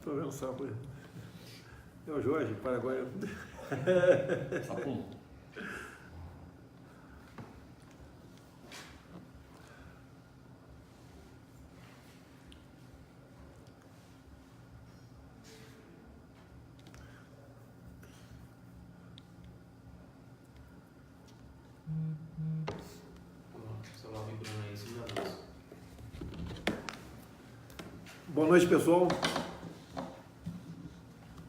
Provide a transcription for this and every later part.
Estou vendo o sapo aí. É o Jorge, Paraguai. Sapum. Boa noite, pessoal.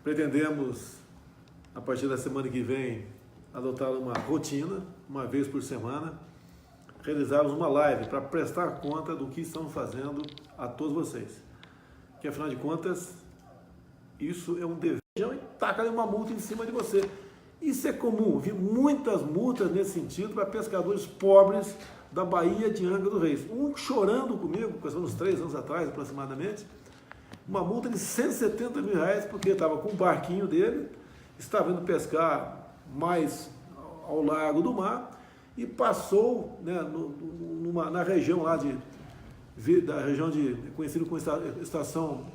Pretendemos, a partir da semana que vem, adotar uma rotina, uma vez por semana, realizarmos uma live para prestar conta do que estamos fazendo a todos vocês. Que, afinal de contas, isso é um dever e taca uma multa em cima de você. Isso é comum, vi muitas multas nesse sentido para pescadores pobres da Baía de Angra dos Reis. Um chorando comigo, uns 3 anos atrás aproximadamente, uma multa de R$170 mil, porque estava com o barquinho dele, estava indo pescar mais ao largo do mar e passou, né, na região lá conhecido como estação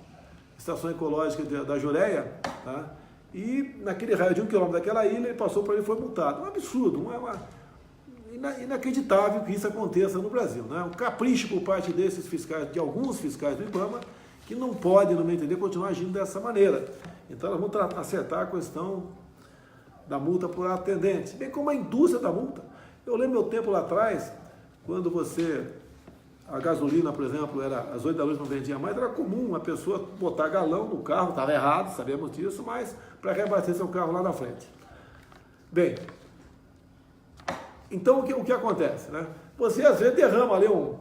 ecológica da Jureia, tá? E naquele raio de 1 quilômetro daquela ilha, ele passou por ali e foi multado. Um absurdo, inacreditável que isso aconteça no Brasil, né? Um capricho por parte desses fiscais, de alguns fiscais do IBAMA, que não pode, no meu entender, continuar agindo dessa maneira. Então, nós vamos acertar a questão da multa por atendente, bem como a indústria da multa. Eu lembro meu tempo lá atrás, quando a gasolina, por exemplo, às 8 da noite não vendia mais, era comum a pessoa botar galão no carro, estava errado, sabemos disso, mas para reabastecer seu carro lá na frente. Bem, então o que acontece, né? Você às vezes derrama ali um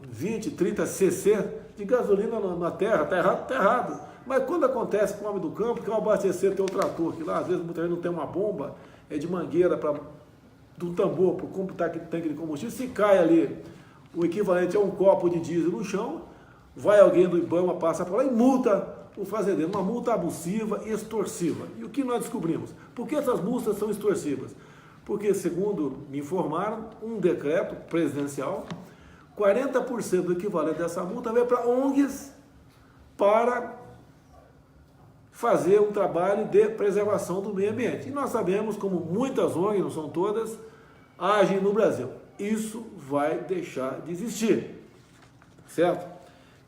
20, 30 cc de gasolina na terra, está errado, está errado. Mas quando acontece com o homem do campo, que ao abastecer tem um trator, que lá às vezes muitas vezes não tem uma bomba, é de mangueira do tambor para computar aquele tanque de combustível, se cai ali o equivalente a um copo de diesel no chão, vai alguém do IBAMA, passa por lá e multa o fazendeiro, uma multa abusiva e extorsiva. E o que nós descobrimos? Por que essas multas são extorsivas? Porque, segundo me informaram, um decreto presidencial, 40% do equivalente dessa multa vai para ONGs para fazer um trabalho de preservação do meio ambiente. E nós sabemos como muitas ONGs, não são todas, agem no Brasil. Isso vai deixar de existir, certo?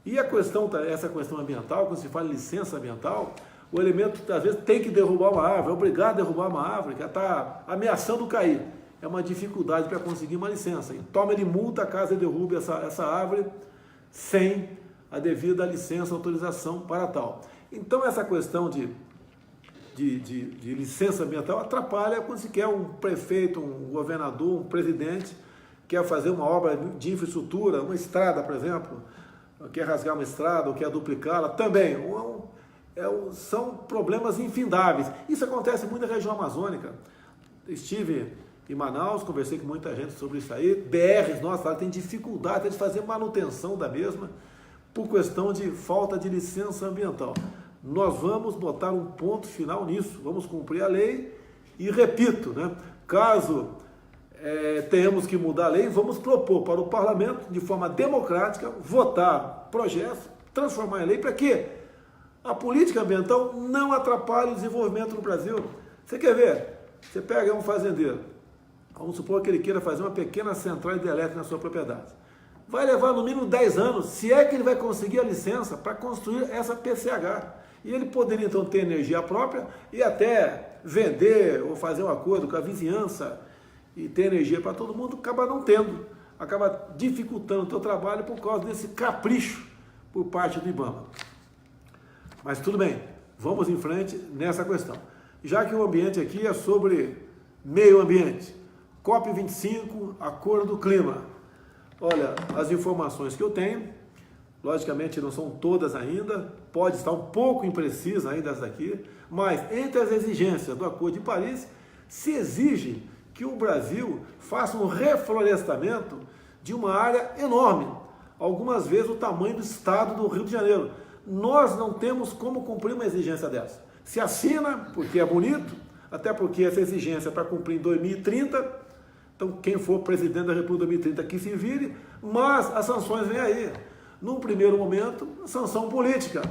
E essa questão ambiental, quando se fala em licença ambiental, o elemento, às vezes, tem que derrubar uma árvore, é obrigado a derrubar uma árvore, que está ameaçando cair. É uma dificuldade para conseguir uma licença. E toma de multa caso ele derrube essa árvore sem a devida licença, autorização para tal. Então, essa questão de licença ambiental atrapalha quando se quer um prefeito, um governador, um presidente, quer fazer uma obra de infraestrutura, uma estrada, por exemplo, quer rasgar uma estrada ou quer duplicá-la, também. São problemas infindáveis. Isso acontece muito na região amazônica. Estive em Manaus, conversei com muita gente sobre isso aí. BRs, nossa, tem dificuldade de fazer manutenção da mesma por questão de falta de licença ambiental. Nós vamos botar um ponto final nisso, vamos cumprir a lei e, repito, né, caso tenhamos que mudar a lei, vamos propor para o parlamento, de forma democrática, votar projetos, transformar em lei, para que a política ambiental não atrapalhe o desenvolvimento no Brasil. Você quer ver? Você pega um fazendeiro, vamos supor que ele queira fazer uma pequena central hidrelétrica na sua propriedade. Vai levar no mínimo 10 anos, se é que ele vai conseguir a licença para construir essa PCH. E ele poderia então ter energia própria e até vender ou fazer um acordo com a vizinhança e ter energia para todo mundo, acaba não tendo, acaba dificultando o seu trabalho por causa desse capricho por parte do IBAMA. Mas tudo bem, vamos em frente nessa questão. Já que o ambiente aqui é sobre meio ambiente, COP25, Acordo do Clima. Olha, as informações que eu tenho, logicamente não são todas ainda, pode estar um pouco imprecisa ainda essa daqui, mas entre as exigências do Acordo de Paris, se exige que o Brasil faça um reflorestamento de uma área enorme, algumas vezes o tamanho do estado do Rio de Janeiro. Nós não temos como cumprir uma exigência dessa. Se assina, porque é bonito, até porque essa exigência é para cumprir em 2030, então quem for presidente da República em 2030 que se vire, mas as sanções vêm aí. Num primeiro momento, sanção política.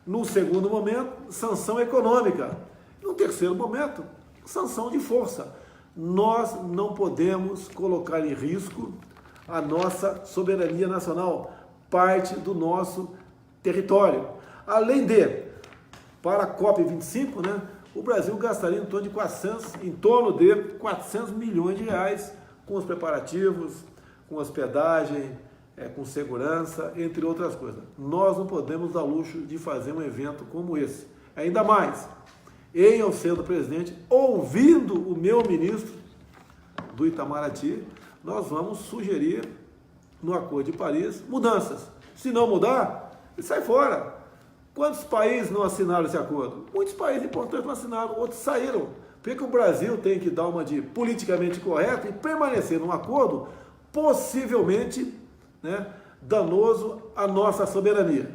No segundo momento, sanção econômica. No terceiro momento, sanção de força. Nós não podemos colocar em risco a nossa soberania nacional, parte do nosso território. Além de, para a COP25, né, o Brasil gastaria em torno de 400 milhões de reais com os preparativos, com hospedagem, com segurança, entre outras coisas. Nós não podemos dar luxo de fazer um evento como esse. Ainda mais, eu sendo presidente, ouvindo o meu ministro do Itamaraty, nós vamos sugerir no Acordo de Paris mudanças. Se não mudar, ele sai fora. Quantos países não assinaram esse acordo? Muitos países importantes não assinaram, outros saíram. Por que o Brasil tem que dar uma de politicamente correto e permanecer num acordo possivelmente, né, danoso à nossa soberania?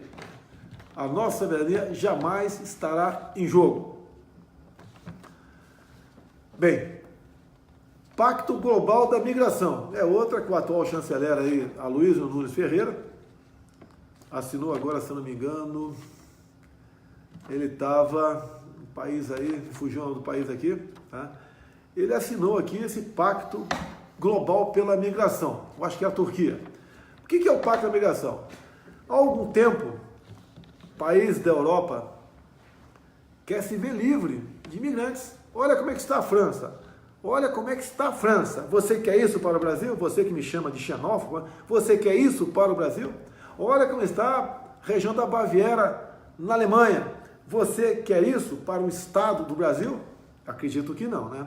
A nossa soberania jamais estará em jogo. Bem, Pacto Global da Migração é outra que o atual chanceler aí, Aloysio Nunes Ferreira, assinou agora, se não me engano, ele estava no país aí, fugiu do país aqui, tá? Ele assinou aqui esse Pacto Global pela Migração, eu acho que é a Turquia. O que é o Pacto da Migração? Há algum tempo, país da Europa quer se ver livre de imigrantes. Olha como é que está a França. Olha como é que está a França. Você quer isso para o Brasil? Você que me chama de xenófobo, você quer isso para o Brasil? Olha como está a região da Baviera, na Alemanha. Você quer isso para o estado do Brasil? Acredito que não, né?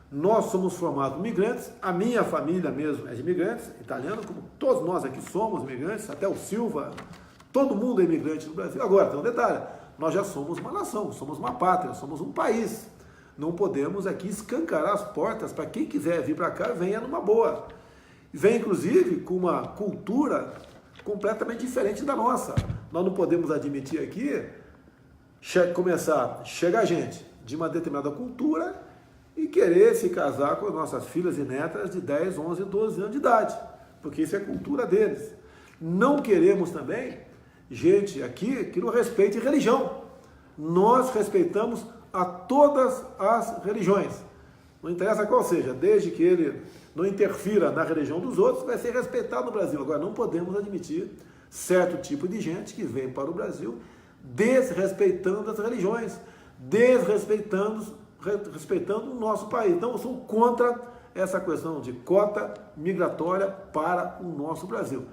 Nós somos formados imigrantes, a minha família mesmo é de imigrantes, italiano, como todos nós aqui somos imigrantes, até o Silva, todo mundo é imigrante no Brasil. Agora, tem um detalhe, nós já somos uma nação, somos uma pátria, somos um país. Não podemos aqui escancarar as portas para quem quiser vir para cá, venha numa boa. Vem, inclusive, com uma cultura completamente diferente da nossa. Nós não podemos admitir aqui chegar gente de uma determinada cultura e querer se casar com as nossas filhas e netas de 10, 11, 12 anos de idade, porque isso é cultura deles. Não queremos também gente aqui que não respeite religião. Nós respeitamos a todas as religiões. Não interessa qual seja, desde que ele não interfira na religião dos outros, vai ser respeitado no Brasil. Agora, não podemos admitir certo tipo de gente que vem para o Brasil desrespeitando as religiões, respeitando o nosso país. Então, eu sou contra essa questão de cota migratória para o nosso Brasil.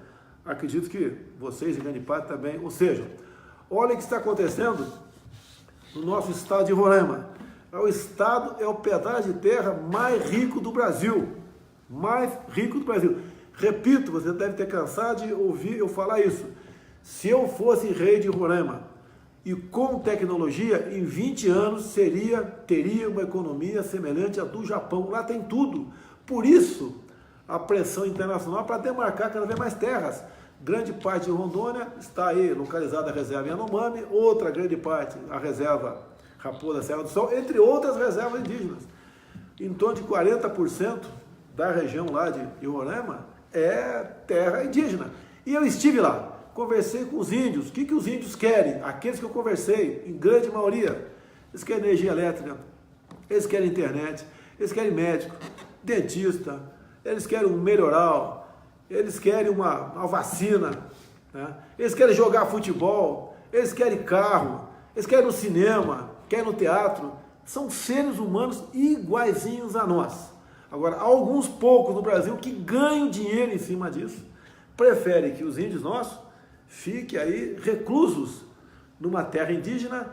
Acredito que vocês, em grande parte, também. Ou seja, olha o que está acontecendo no nosso estado de Roraima. É o pedaço de terra mais rico do Brasil. Mais rico do Brasil. Repito, você deve ter cansado de ouvir eu falar isso. Se eu fosse rei de Roraima e com tecnologia, em 20 anos teria uma economia semelhante à do Japão. Lá tem tudo. Por isso, a pressão internacional para demarcar cada vez mais terras. Grande parte de Rondônia está aí localizada a reserva Yanomami, outra grande parte a reserva Raposa Serra do Sol, entre outras reservas indígenas. Em torno de 40% da região lá de Roraima é terra indígena. E eu estive lá, conversei com os índios. O que os índios querem? Aqueles que eu conversei, em grande maioria, eles querem energia elétrica, eles querem internet, eles querem médico, dentista, eles querem um melhoral, eles querem uma vacina, né? Eles querem jogar futebol, eles querem carro, eles querem no cinema, querem no teatro. São seres humanos iguaizinhos a nós. Agora, há alguns poucos no Brasil que ganham dinheiro em cima disso, preferem que os índios nossos fiquem aí reclusos numa terra indígena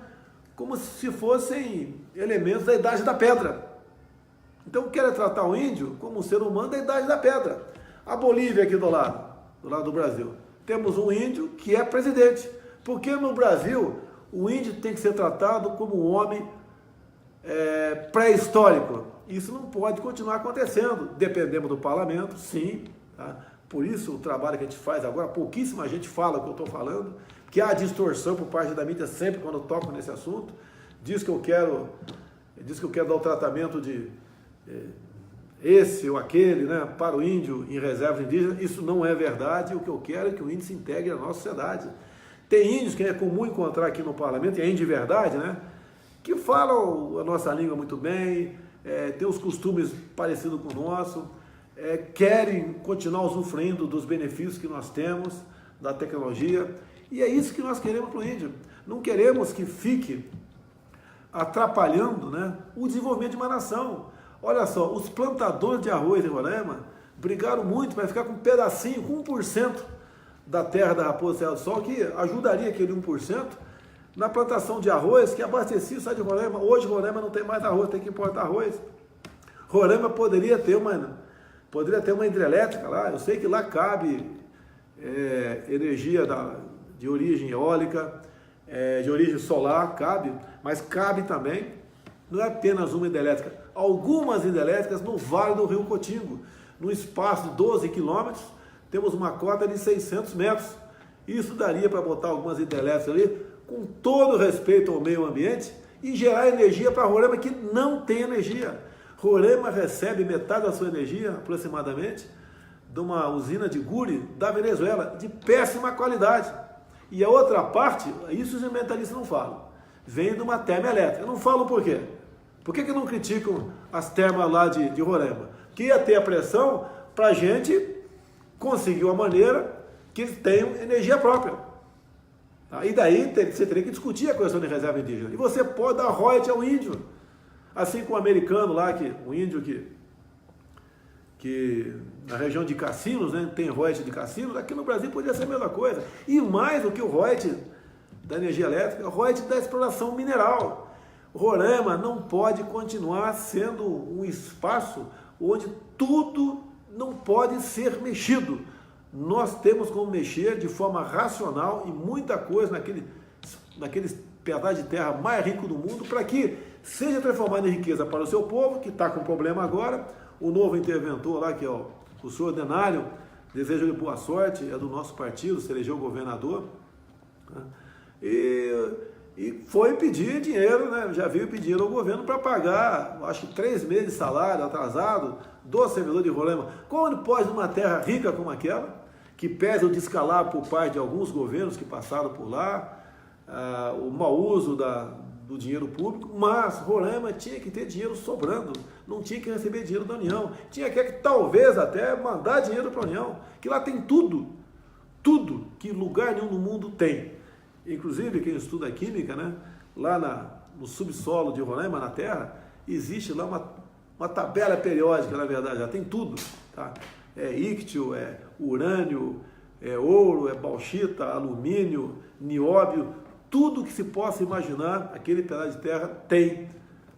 como se fossem elementos da Idade da Pedra. Então, querem tratar o índio como um ser humano da Idade da Pedra. A Bolívia aqui do lado do Brasil, temos um índio que é presidente. Porque no Brasil, o índio tem que ser tratado como um homem pré-histórico. Isso não pode continuar acontecendo. Dependemos do parlamento, sim. Tá? Por isso, o trabalho que a gente faz agora, pouquíssima gente fala o que eu estou falando, que há distorção por parte da mídia sempre quando eu toco nesse assunto. Diz que eu quero dar o tratamento de esse ou aquele, né, para o índio em reserva indígena. Isso não é verdade. O que eu quero é que o índio se integre à nossa sociedade, Tem índios que é comum encontrar aqui no parlamento, e é índio de verdade, né? Que falam a nossa língua muito bem, têm os costumes parecidos com o nosso, querem continuar usufruindo dos benefícios que nós temos, da tecnologia, e é isso que nós queremos para o índio. Não queremos que fique atrapalhando, né, o desenvolvimento de uma nação. Olha só, os plantadores de arroz em Roraima brigaram muito para ficar com um pedacinho, com 1% da terra da Raposa Serra do Sol, que ajudaria aquele 1% na plantação de arroz, que abastecia o estado de Roraima. Hoje Roraima não tem mais arroz, tem que importar arroz. Roraima poderia ter uma hidrelétrica lá, eu sei que lá cabe energia de origem eólica, de origem solar, cabe, mas cabe também, não é apenas uma hidrelétrica, algumas hidrelétricas no Vale do Rio Cotingo, no espaço de 12 quilômetros, temos uma cota de 600 metros. Isso daria para botar algumas hidrelétricas ali, com todo respeito ao meio ambiente, e gerar energia para Roraima que não tem energia. Roraima recebe metade da sua energia, aproximadamente, de uma usina de Guri da Venezuela, de péssima qualidade. E a outra parte, isso os ambientalistas não falam, vem de uma termoelétrica. Não falam por quê? Por que não criticam as termas lá de Roraima? Que ia ter a pressão para a gente conseguir uma maneira que eles tenham energia própria. Tá? E daí você teria que discutir a questão de reserva indígena. E você pode dar royalties ao índio. Assim como o americano lá, o índio que na região de cassinos, né, tem royalties de cassinos, aqui no Brasil poderia ser a mesma coisa. E mais do que o royalties da energia elétrica, o royalties da exploração mineral. Roraima não pode continuar sendo um espaço onde tudo não pode ser mexido. Nós temos como mexer de forma racional e muita coisa naqueles pedaços de terra mais rico do mundo, para que seja transformado em riqueza para o seu povo, que está com problema agora. O novo interventor lá, que é o senhor Denário, desejo-lhe boa sorte, é do nosso partido, se elegeu governador, né? E foi pedir dinheiro, né? Já veio pedir ao governo para pagar, acho que 3 meses de salário atrasado do servidor de Roraima. Como pode, numa terra rica como aquela, que pesa o descalabro por parte de alguns governos que passaram por lá, o mau uso do dinheiro público, mas Roraima tinha que ter dinheiro sobrando, não tinha que receber dinheiro da União, tinha que talvez até mandar dinheiro para a União, que lá tem tudo que lugar nenhum no mundo tem. Inclusive, quem estuda química, né, lá no subsolo de Roraima, na terra, existe lá uma tabela periódica, na verdade, já tem tudo, tá? É íctio, é urânio, é ouro, é bauxita, alumínio, nióbio, tudo que se possa imaginar, aquele pedaço de terra tem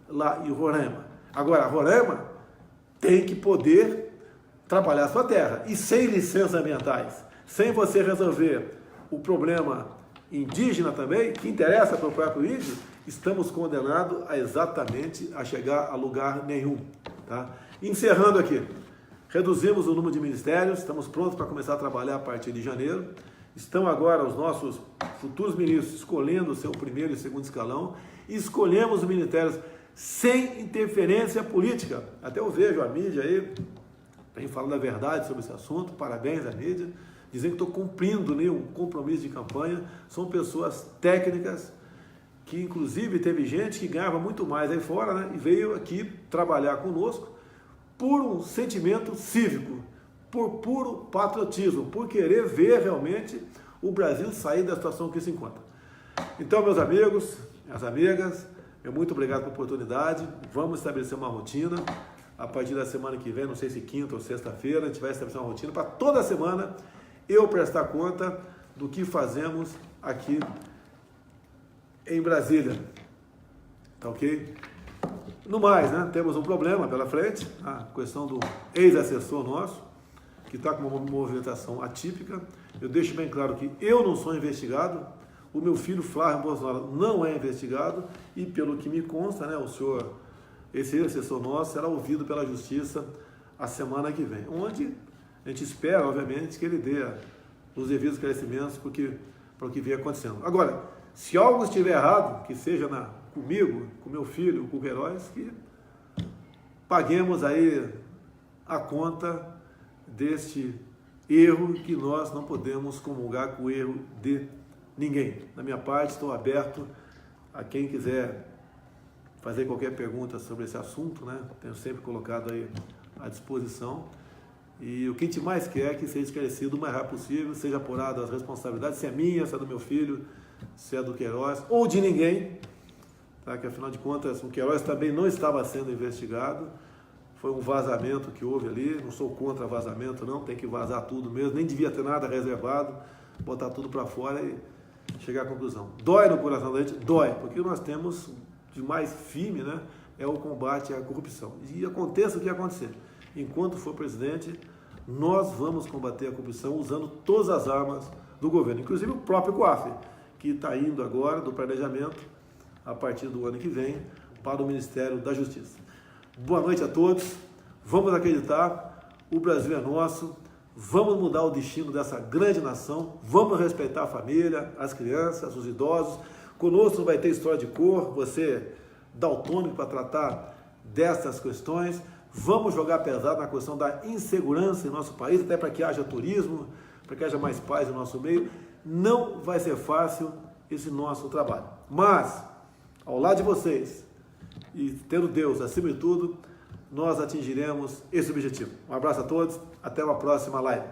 lá em Roraima. Agora, Roraima tem que poder trabalhar a sua terra, e sem licenças ambientais, sem você resolver o problema indígena também, que interessa para o próprio índio, estamos condenados a chegar a lugar nenhum. Tá? Encerrando aqui, reduzimos o número de ministérios, estamos prontos para começar a trabalhar a partir de janeiro. Estão agora os nossos futuros ministros escolhendo o seu primeiro e segundo escalão, e escolhemos os ministérios sem interferência política. Até eu vejo a mídia aí, tem falado a verdade sobre esse assunto, parabéns à mídia, dizendo que estou cumprindo, né, um compromisso de campanha. São pessoas técnicas, que inclusive teve gente que ganhava muito mais aí fora, né, e veio aqui trabalhar conosco por um sentimento cívico, por puro patriotismo, por querer ver realmente o Brasil sair da situação que se encontra. Então, meus amigos, minhas amigas, muito obrigado pela oportunidade. Vamos estabelecer uma rotina. A partir da semana que vem, não sei se quinta ou sexta-feira, a gente vai estabelecer uma rotina para toda semana eu prestar conta do que fazemos aqui em Brasília. Tá ok? No mais, né, temos um problema pela frente, a questão do ex-assessor nosso, que está com uma movimentação atípica. Eu deixo bem claro que eu não sou investigado, o meu filho Flávio Bolsonaro não é investigado, e pelo que me consta, né, esse ex-assessor nosso será ouvido pela Justiça a semana que vem, onde a gente espera, obviamente, que ele dê os devidos esclarecimentos para o que vem acontecendo. Agora, se algo estiver errado, que seja comigo, com meu filho, com o Queiroz, que paguemos aí a conta deste erro, que nós não podemos comungar com o erro de ninguém. Da minha parte, estou aberto a quem quiser fazer qualquer pergunta sobre esse assunto, né? Tenho sempre colocado aí à disposição. E o que a gente mais quer é que seja esclarecido o mais rápido possível, seja apurada as responsabilidades, se é minha, se é do meu filho, se é do Queiroz, ou de ninguém, tá? Que afinal de contas o Queiroz também não estava sendo investigado, foi um vazamento que houve ali, não sou contra vazamento não, tem que vazar tudo mesmo, nem devia ter nada reservado, botar tudo para fora e chegar à conclusão. Dói no coração da gente? Dói, porque nós temos de mais firme, né, é o combate à corrupção. E aconteça o que acontecer, enquanto for presidente, nós vamos combater a corrupção usando todas as armas do governo, inclusive o próprio COAF, que está indo agora do planejamento, a partir do ano que vem, para o Ministério da Justiça. Boa noite a todos, vamos acreditar, o Brasil é nosso, vamos mudar o destino dessa grande nação, vamos respeitar a família, as crianças, os idosos. Conosco vai ter história de cor, você daltônico para tratar dessas questões. Vamos jogar pesado na questão da insegurança em nosso país, até para que haja turismo, para que haja mais paz no nosso meio. Não vai ser fácil esse nosso trabalho. Mas, ao lado de vocês, e tendo Deus acima de tudo, nós atingiremos esse objetivo. Um abraço a todos, até uma próxima live.